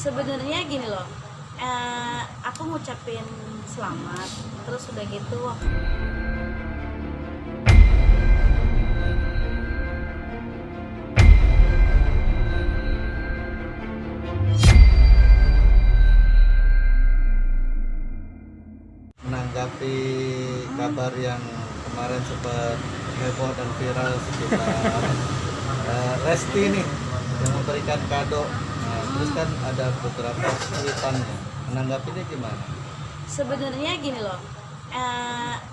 Sebenarnya gini loh, aku ngucapin selamat, terus udah gitu menanggapi kabar yang kemarin sempat heboh dan viral sekitar Lesti nih yang memberikan kado. Nah, terus kan ada beberapa cuitannya. Menanggapinya gimana? sebenarnya gini loh,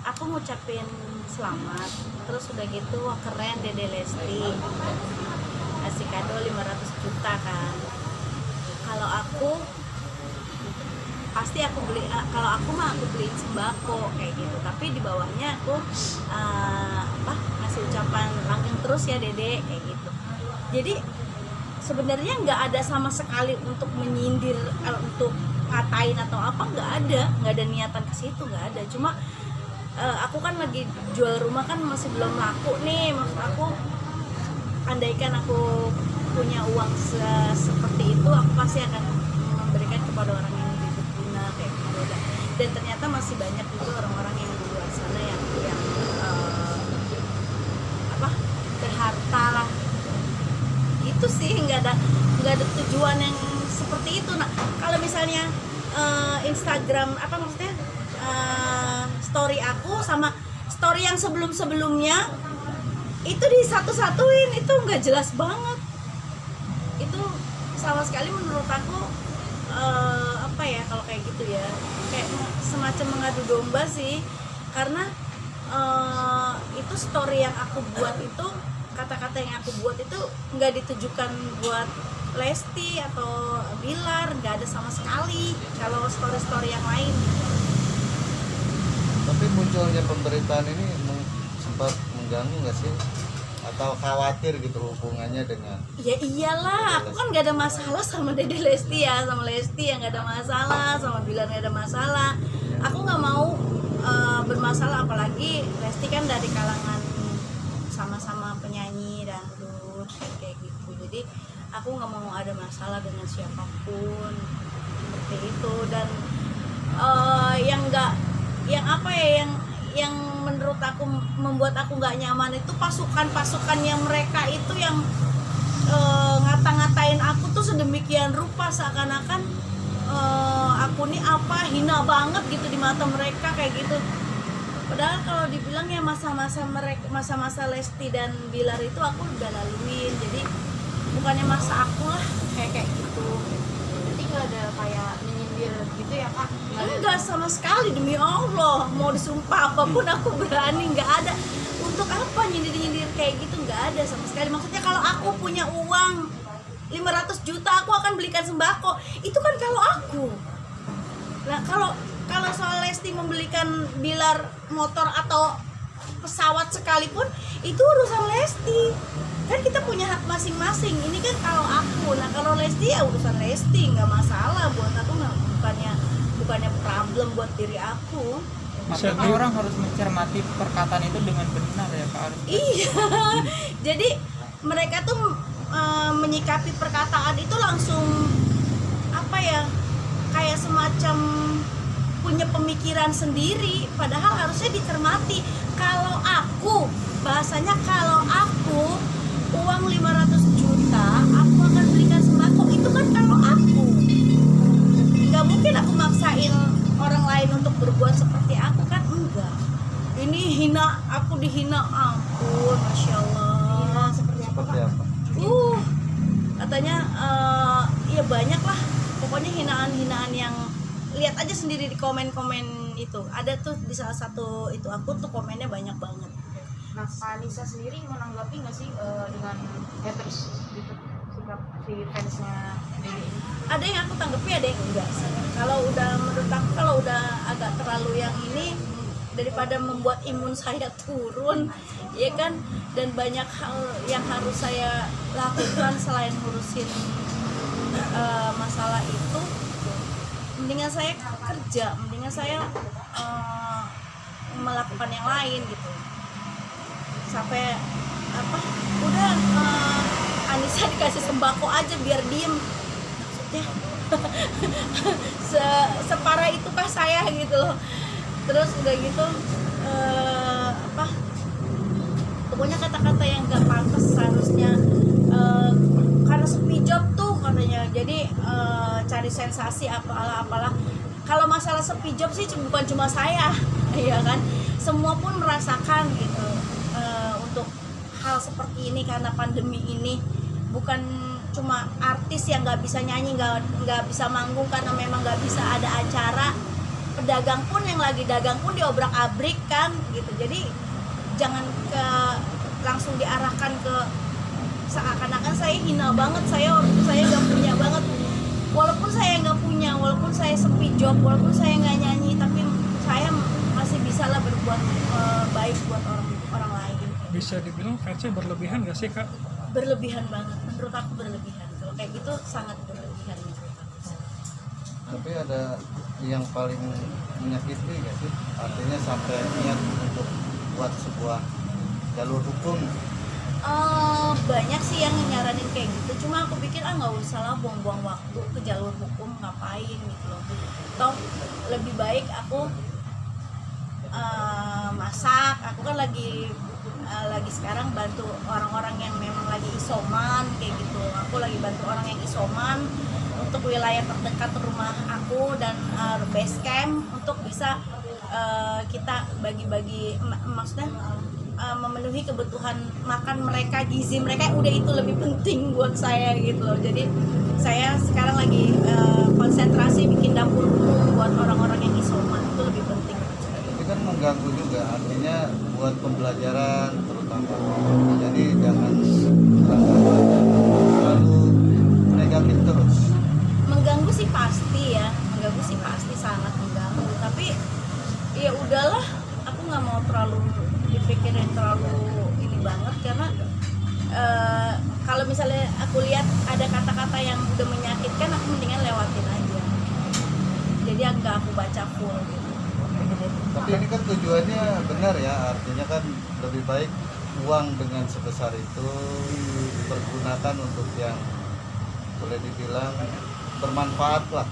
aku ngucapin selamat, terus udah gitu wah keren Dede Lesti kasih kado 500 juta kan. Kalau aku pasti aku beli, kalau aku mah aku beliin sembako kayak gitu, tapi di bawahnya aku ngasih ucapan langgeng terus ya Dede kayak gitu. Jadi sebenarnya nggak ada sama sekali untuk menyindir, untuk ngatain atau apa, nggak ada niatan ke situ, nggak ada. Cuma aku kan lagi jual rumah kan masih belum laku nih, maksud aku andaikan aku punya uang seperti itu, aku pasti akan memberikan kepada orang yang lebih berguna kayak gitu. Dan ternyata masih banyak juga orang-orang yang di luar sana yang berharta lah. Itu sih nggak ada tujuan yang seperti itu. Nah kalau misalnya Instagram maksudnya story aku sama story yang sebelumnya itu disatu-satuin, itu nggak jelas banget. Itu sama sekali menurut aku kalau kayak gitu ya, kayak semacam mengadu domba sih. Karena itu story yang aku buat itu, kata-kata yang aku buat itu nggak ditujukan buat Lesti atau Bilar, nggak ada sama sekali kalau story-story yang lain. Tapi munculnya pemberitaan ini sempat mengganggu nggak sih? Atau khawatir gitu hubungannya dengan? Ya iyalah, aku kan nggak ada masalah sama Dede Lesti ya, sama Lesti yang nggak ada masalah, sama Bilar nggak ada masalah. Aku nggak mau bermasalah, apalagi Lesti kan dari kalangan sama-sama penyanyi dangdut kayak gitu. Jadi aku nggak mau ada masalah dengan siapapun seperti itu. Dan yang menurut aku membuat aku nggak nyaman itu pasukannya mereka itu yang ngata-ngatain aku tuh sedemikian rupa, seakan-akan aku nih hina banget gitu di mata mereka kayak gitu. Padahal kalau dibilang ya masa-masa Lesti dan Bilar itu aku udah laluin, jadi bukannya masa aku lah kayak gitu. Berarti nggak ada kayak menyindir gitu ya Kak? Enggak sama sekali, demi Allah, mau disumpah apapun aku berani, nggak ada. Untuk apa nyindir kayak gitu, nggak ada sama sekali. Maksudnya kalau aku punya uang 500 juta aku akan belikan sembako, itu kan kalau aku. Nah kalau soal Lesti membelikan Bilar motor atau pesawat sekalipun, itu urusan Lesti. Kan kita punya hak masing-masing. Ini kan kalau aku. Nah kalau Lesti ya urusan Lesti, nggak masalah buat aku, bukannya problem buat diri aku. Maksudnya orang harus mencermati perkataan itu dengan benar ya Kak? Iya. Jadi mereka tuh menyikapi perkataan itu langsung kayak semacam punya pemikiran sendiri, padahal harusnya dicermati. Kalau aku uang 500 juta aku akan belikan sembako, itu kan kalau aku. Nggak mungkin aku maksain orang lain untuk berbuat seperti aku kan, enggak. Ini hina, aku dihina, ampun, Masya Allah. Seperti apa Kak? Katanya ya banyak lah, pokoknya hinaan-hinaan yang lihat aja sendiri di komen-komen itu. Ada tuh di salah satu itu aku tuh komennya banyak banget. Nah Kak Anissa sendiri menanggapi nggak sih dengan haters gitu, sikap si fansnya Dede ini? Ada yang aku tanggapi, ada yang enggak sih. Kalau udah menurut aku, kalau udah agak terlalu yang ini, daripada membuat imun saya turun ya kan, dan banyak hal yang harus saya lakukan selain ngurusin masalah itu, mendingan saya kerja, mendingan saya melakukan yang lain gitu. Sampai udah Anissa dikasih sembako aja biar diem, maksudnya Separah itukah saya gitu loh. Terus udah gitu apa, pokoknya kata-kata yang gak pantas seharusnya, karena sepi job tuh katanya, jadi cari sensasi apalah. Kalau masalah sepi job sih bukan cuma saya ya kan, semua pun merasakan gitu. Untuk hal seperti ini karena pandemi ini, bukan cuma artis yang nggak bisa nyanyi, nggak bisa manggung karena memang nggak bisa ada acara, pedagang pun yang lagi dagang pun diobrak-abrik kan gitu. Jadi jangan langsung diarahkan ke seakan-akan saya hina banget, saya nggak punya banget. Walaupun saya nggak punya, walaupun saya sepi job, walaupun saya nggak nyanyi, tapi saya masih bisa lah berbuat baik buat orang lain. Bisa dibilang fansnya berlebihan gak sih, Kak? Berlebihan banget, menurut aku berlebihan. Kalau kayak gitu sangat berlebihan menurut aku. Tapi ada yang paling menyakiti gak sih? Artinya sampai niat untuk buat sebuah jalur hukum. Banyak sih yang nyaranin kayak gitu, cuma aku pikir nggak usah lah buang-buang waktu ke jalur hukum, ngapain gitu loh. Toh lebih baik aku masak. Aku kan lagi sekarang bantu orang-orang yang memang lagi isoman kayak gitu. Aku lagi bantu orang yang isoman untuk wilayah terdekat rumah aku dan base camp, untuk bisa kita bagi-bagi, maksudnya memenuhi kebutuhan makan mereka, gizi mereka, udah itu lebih penting buat saya gitu loh. Jadi saya sekarang lagi konsentrasi bikin dapur umum buat orang-orang yang isoman, itu lebih penting. Tapi kan mengganggu juga, artinya buat pembelajaran terutama. Jadi jangan terlalu negatif terus. Mengganggu sih pasti ya, sangat mengganggu. Tapi ya udahlah, aku nggak mau terlalu dipikirin terlalu ini banget, karena kalau misalnya aku lihat ada kata-kata yang udah menyakitkan, aku mendingan lewatin aja. Jadi agak aku baca full gitu. Tapi ini kan tujuannya benar ya, artinya kan lebih baik uang dengan sebesar itu dipergunakan untuk yang boleh dibilang bermanfaat lah.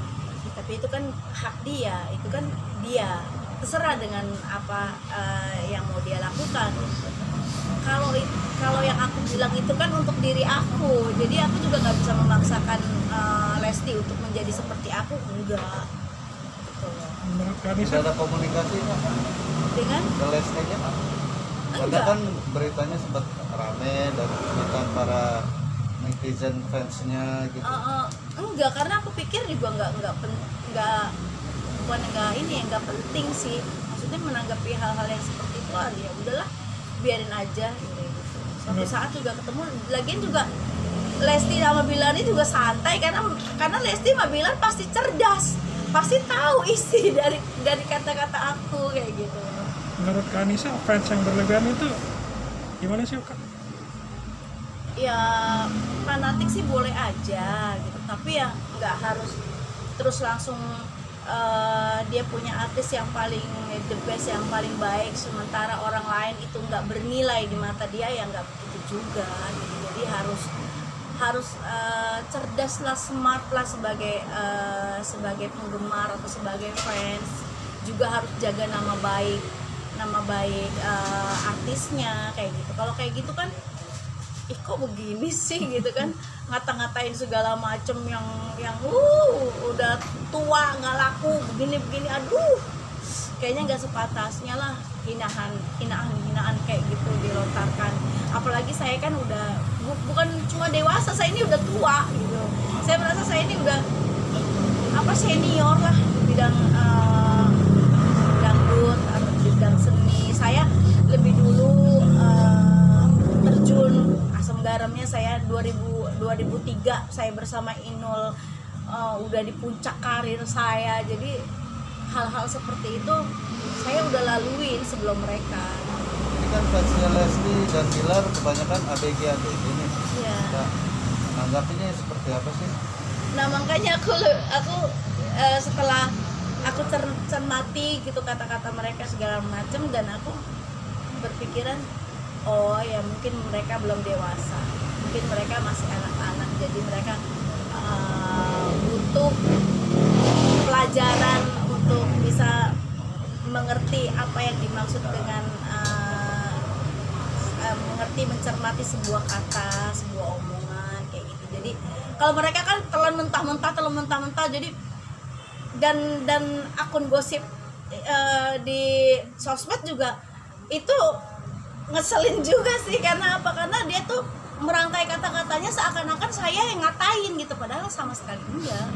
Tapi itu kan hak dia, itu kan dia terserah dengan apa yang mau dia lakukan. Kalau yang aku bilang itu kan untuk diri aku, jadi aku juga nggak bisa memaksakan Lesti untuk menjadi seperti aku, enggak gitu. Menurut Kak Nisa, Sudah ada komunikasinya Dengan ke Lesti-nya kan? Karena enggak. kan beritanya sempat rame dan cuitan para netizen fansnya gitu. Enggak, karena aku pikir juga nggak penting sih, maksudnya menanggapi hal-hal yang seperti itu. Ya udahlah, biarin aja gitu. Suatu saat juga ketemu, lagian juga Lesti sama Bilar ini juga santai, karena Lesti sama Bilar pasti cerdas, pasti tahu isi dari kata-kata aku kayak gitu. menurut Kak Nisa, fans yang berlebihan itu gimana sih, Kak? Ya fanatik sih boleh aja gitu, tapi ya nggak harus terus langsung dia punya artis yang paling the best, yang paling baik, sementara orang lain itu nggak bernilai di mata dia, ya nggak begitu juga gitu. Jadi harus cerdas lah, smart lah sebagai penggemar atau sebagai fans, juga harus jaga nama baik artisnya kayak gitu. Kalau kayak gitu kan, kok begini sih gitu kan, ngata-ngatain segala macem yang udah tua nggak laku begini, aduh, kayaknya nggak sepatasnya lah hinaan kayak gitu dilontarkan. Apalagi saya kan udah bukan cuma dewasa, saya ini udah tua gitu. Saya merasa saya ini udah senior lah di bidang dangdut atau di bidang seni. Saya lebih dulu terjun asam garamnya saya 2003 saya bersama Inul, udah di puncak karir saya. Jadi hal-hal seperti itu saya udah laluin sebelum mereka. Ini kan fansnya Lesti dan Bilar kebanyakan ABG nih. Iya. Nah, tanggapinya seperti apa sih? Nah makanya aku setelah aku cermati gitu kata-kata mereka segala macam, dan aku berpikiran, oh ya mungkin mereka belum dewasa, mungkin mereka masih anak-anak, jadi mereka butuh itu pelajaran untuk bisa mengerti apa yang dimaksud dengan mengerti, mencermati sebuah kata, sebuah omongan kayak gitu. Jadi kalau mereka kan telan mentah-mentah jadi dan akun gosip di sosmed juga itu ngeselin juga sih. Karena apa? Karena dia tuh merangkai kata-katanya seakan-akan saya yang ngatain gitu, padahal sama sekali enggak.